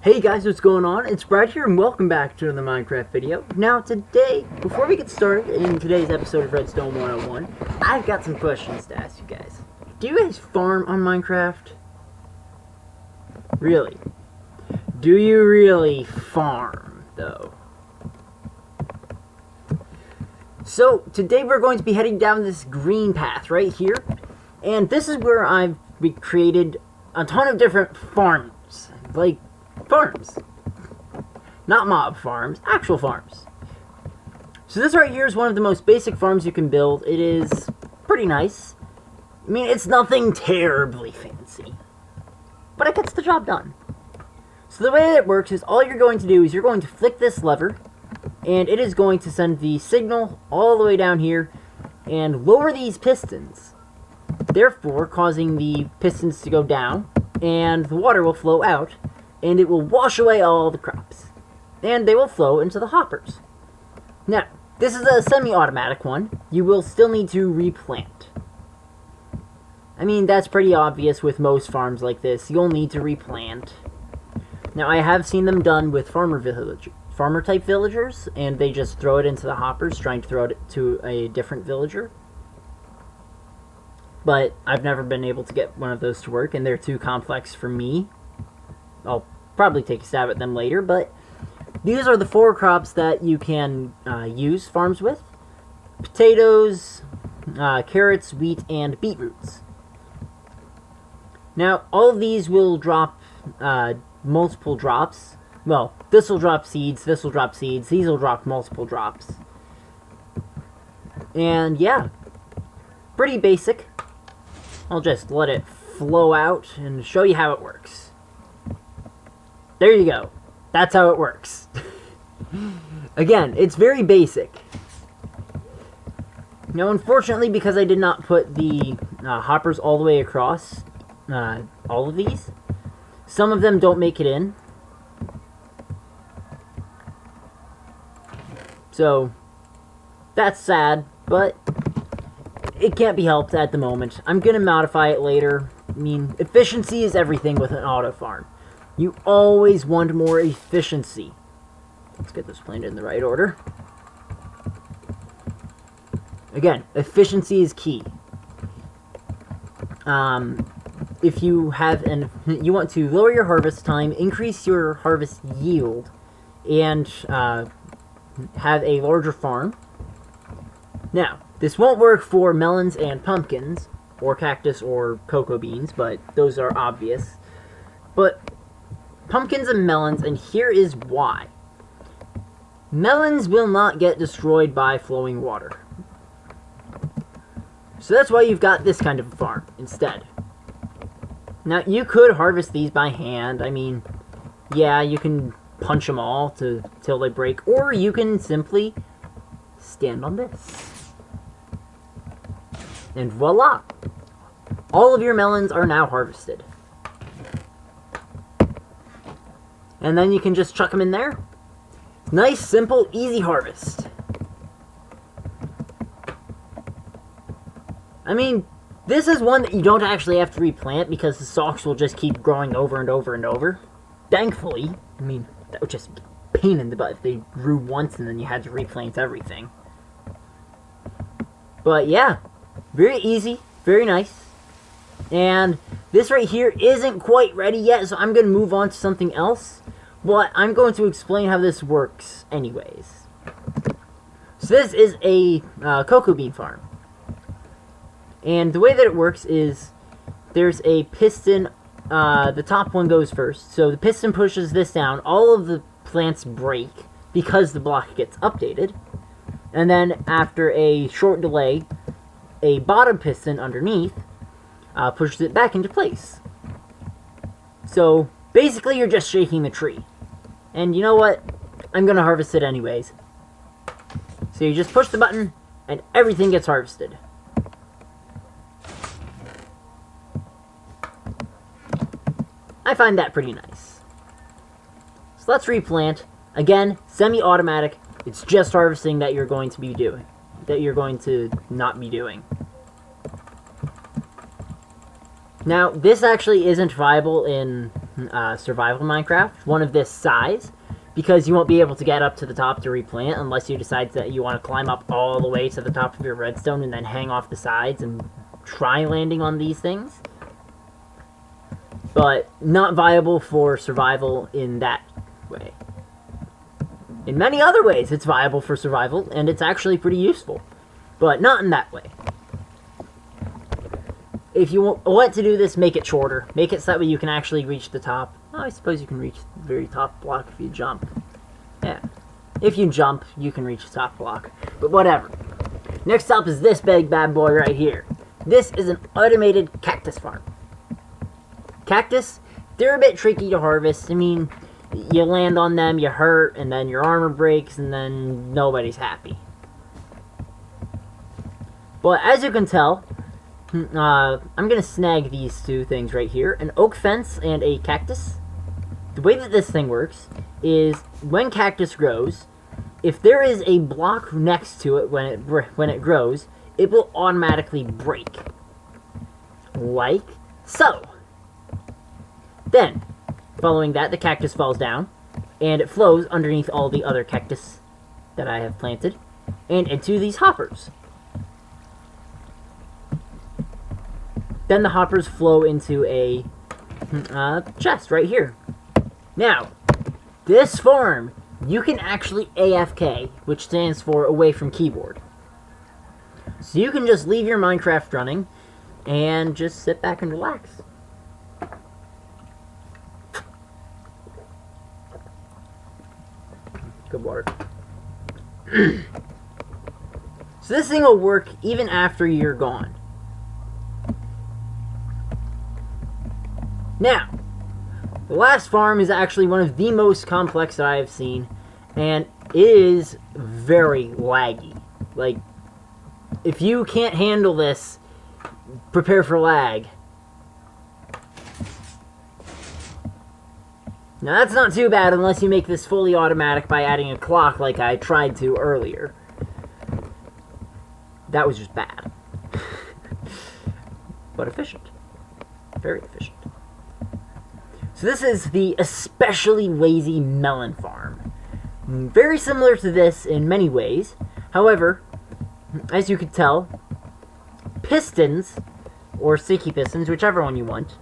Hey guys, what's going on? It's Brad here and welcome back to another Minecraft video. Now today, before we get started in today's episode of Redstone 101, I've got some questions to ask you guys. Do you guys farm on Minecraft? Really? Do you really farm, though? So, today we're going to be heading down this green path right here, and this is where I've created a ton of different farms. Like, farms. Not mob farms, actual farms. So this right here is one of the most basic farms you can build. It is pretty nice. I mean, it's nothing terribly fancy, but it gets the job done. So the way that it works is all you're going to do is you're going to flick this lever, and it is going to send the signal all the way down here and lower these pistons, therefore causing the pistons to go down, and the water will flow out, and it will wash away all the crops, and they will flow into the hoppers. Now, this is a semi-automatic one. You will still need to replant. I mean, that's pretty obvious with most farms like this. You'll need to replant. Now, I have seen them done with farmer-type villagers, and they just throw it into the hoppers, trying to throw it to a different villager. But I've never been able to get one of those to work, and they're too complex for me. I'll probably take a stab at them later, but these are the 4 crops that you can use farms with. Potatoes, carrots, wheat, and beetroots. Now, all of these will drop multiple drops. Well, this will drop seeds, this will drop seeds, these will drop multiple drops. And yeah, pretty basic. I'll just let it flow out and show you how it works. There you go. That's how it works. Again, it's very basic. Now, unfortunately, because I did not put the hoppers all the way across all of these, some of them don't make it in. So, that's sad, but it can't be helped at the moment. I'm going to modify it later. I mean, efficiency is everything with an auto farm. You always want more efficiency. Let's get this planted in the right order. Again, efficiency is key. If you have you want to lower your harvest time, increase your harvest yield, and have a larger farm. Now, this won't work for melons and pumpkins, or cactus or cocoa beans, but those are obvious. But pumpkins and melons, and here is why. Melons will not get destroyed by flowing water. So that's why you've got this kind of a farm instead. Now, you could harvest these by hand. I mean, yeah, you can punch them all till they break, or you can simply stand on this. And voila! All of your melons are now harvested. And then you can just chuck them in there. Nice, simple, easy harvest. I mean, this is one that you don't actually have to replant because the stalks will just keep growing over and over and over. Thankfully. I mean, that would just be a pain in the butt if they grew once and then you had to replant everything. But yeah, very easy, very nice. And this right here isn't quite ready yet, so I'm going to move on to something else. But I'm going to explain how this works anyways. So this is a cocoa bean farm. And the way that it works is there's a piston. The top one goes first. So the piston pushes this down. All of the plants break because the block gets updated. And then after a short delay, a bottom piston underneath pushes it back into place. So basically you're just shaking the tree. And you know what? I'm going to harvest it anyways. So you just push the button and everything gets harvested. I find that pretty nice. So let's replant. Again, semi-automatic. It's just harvesting that you're going to be doing. That you're going to not be doing. Now, this actually isn't viable in survival Minecraft, one of this size, because you won't be able to get up to the top to replant unless you decide that you want to climb up all the way to the top of your redstone and then hang off the sides and try landing on these things. But not viable for survival in that way. In many other ways, it's viable for survival, and it's actually pretty useful. But not in that way. If you want to do this, make it shorter. Make it so that way you can actually reach the top. Oh, I suppose you can reach the very top block if you jump. Yeah. If you jump, you can reach the top block. But whatever. Next up is this big bad boy right here. This is an automated cactus farm. Cactus, they're a bit tricky to harvest. I mean, you land on them, you hurt, and then your armor breaks, and then nobody's happy. But as you can tell, I'm going to snag these two things right here. An oak fence and a cactus. The way that this thing works is when cactus grows, if there is a block next to it when it grows, it will automatically break. Like so. Then, following that, the cactus falls down, and it flows underneath all the other cactus that I have planted, and into these hoppers. Then the hoppers flow into a chest right here. Now, this farm, you can actually AFK, which stands for away from keyboard. So you can just leave your Minecraft running and just sit back and relax. Good water. So this thing will work even after you're gone. Now, the last farm is actually one of the most complex that I have seen, and it is very laggy. Like, if you can't handle this, prepare for lag. Now that's not too bad unless you make this fully automatic by adding a clock like I tried to earlier. That was just bad. But efficient. Very efficient. So this is the especially lazy melon farm. Very similar to this in many ways. However, as you can tell, pistons, or sticky pistons, whichever one you want,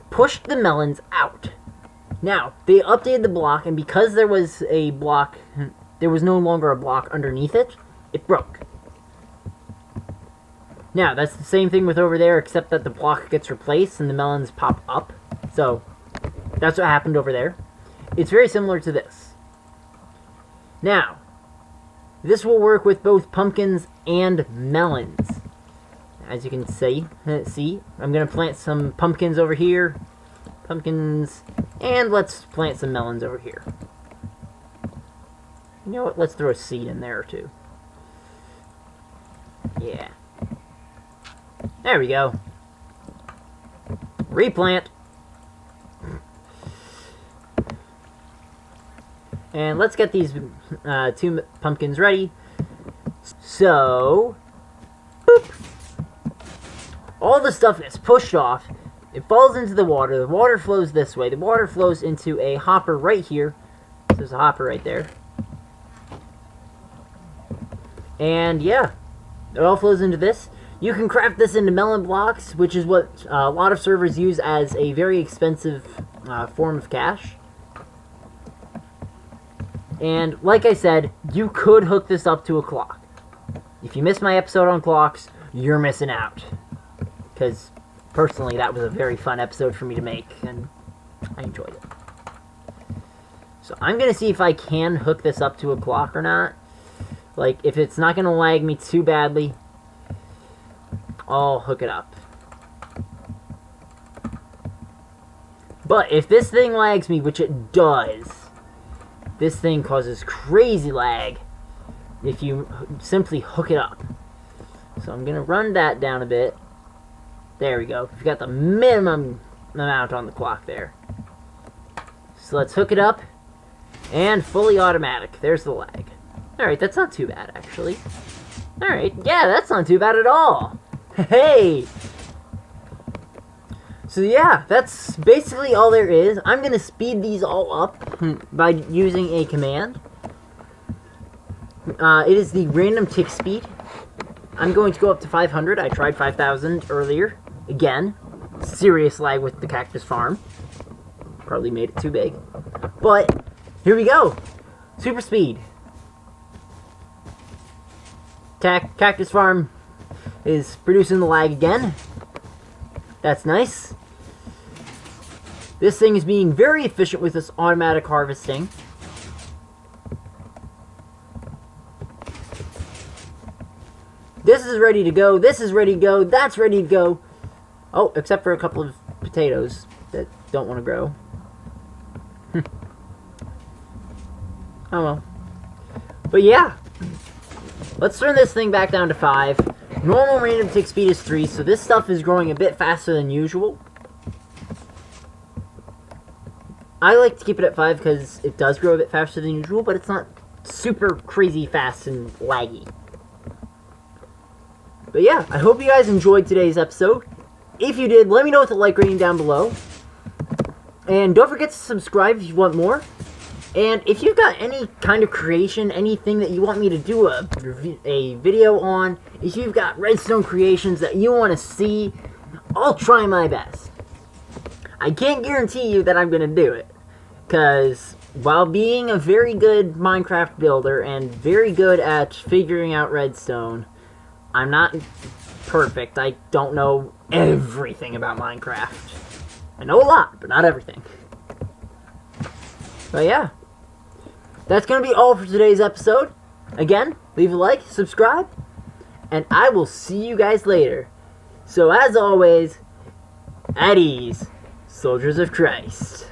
pushed the melons out. Now, they updated the block, and because there was a block, there was no longer a block underneath it, it broke. Now, that's the same thing with over there, except that the block gets replaced and the melons pop up. So, that's what happened over there. It's very similar to this. Now, this will work with both pumpkins and melons. As you can see, I'm going to plant some pumpkins over here. Pumpkins, and let's plant some melons over here. You know what? Let's throw a seed in there too. Yeah. There we go. Replant. And let's get these two pumpkins ready. So, boop. All the stuff gets pushed off. It falls into the water. The water flows this way. The water flows into a hopper right here. So there's a hopper right there. And yeah, it all flows into this. You can craft this into melon blocks, which is what a lot of servers use as a very expensive form of cash. And like I said, you could hook this up to a clock. If you missed my episode on clocks, you're missing out. Because personally, that was a very fun episode for me to make, and I enjoyed it. So I'm going to see if I can hook this up to a clock or not. Like, if it's not going to lag me too badly, I'll hook it up. But if this thing lags me, which it does, this thing causes crazy lag if you simply hook it up. So I'm going to run that down a bit. There we go. We've got the minimum amount on the clock there. So let's hook it up. And fully automatic. There's the lag. Alright, that's not too bad, actually. Alright, yeah, that's not too bad at all. Hey! So yeah, that's basically all there is. I'm going to speed these all up by using a command. It is the random tick speed. I'm going to go up to 500. I tried 5,000 earlier. Again, serious lag with the cactus farm. Probably made it too big. But, here we go. Super speed. Cactus farm is producing the lag again. That's nice. This thing is being very efficient with this automatic harvesting. This is ready to go. This is ready to go. That's ready to go. Oh, except for a couple of potatoes that don't want to grow. Oh well. But yeah. Let's turn this thing back down to 5. Normal random tick speed is 3, so this stuff is growing a bit faster than usual. I like to keep it at 5 because it does grow a bit faster than usual, but it's not super crazy fast and laggy. But yeah, I hope you guys enjoyed today's episode. If you did, let me know with a like rating down below. And don't forget to subscribe if you want more. And if you've got any kind of creation, anything that you want me to do a video on, if you've got redstone creations that you want to see, I'll try my best. I can't guarantee you that I'm going to do it. Because while being a very good Minecraft builder and very good at figuring out redstone, I'm not perfect. I don't know everything about Minecraft. I know a lot, but not everything. But yeah. That's going to be all for today's episode. Again, leave a like, subscribe, and I will see you guys later. So as always, at ease, soldiers of Christ.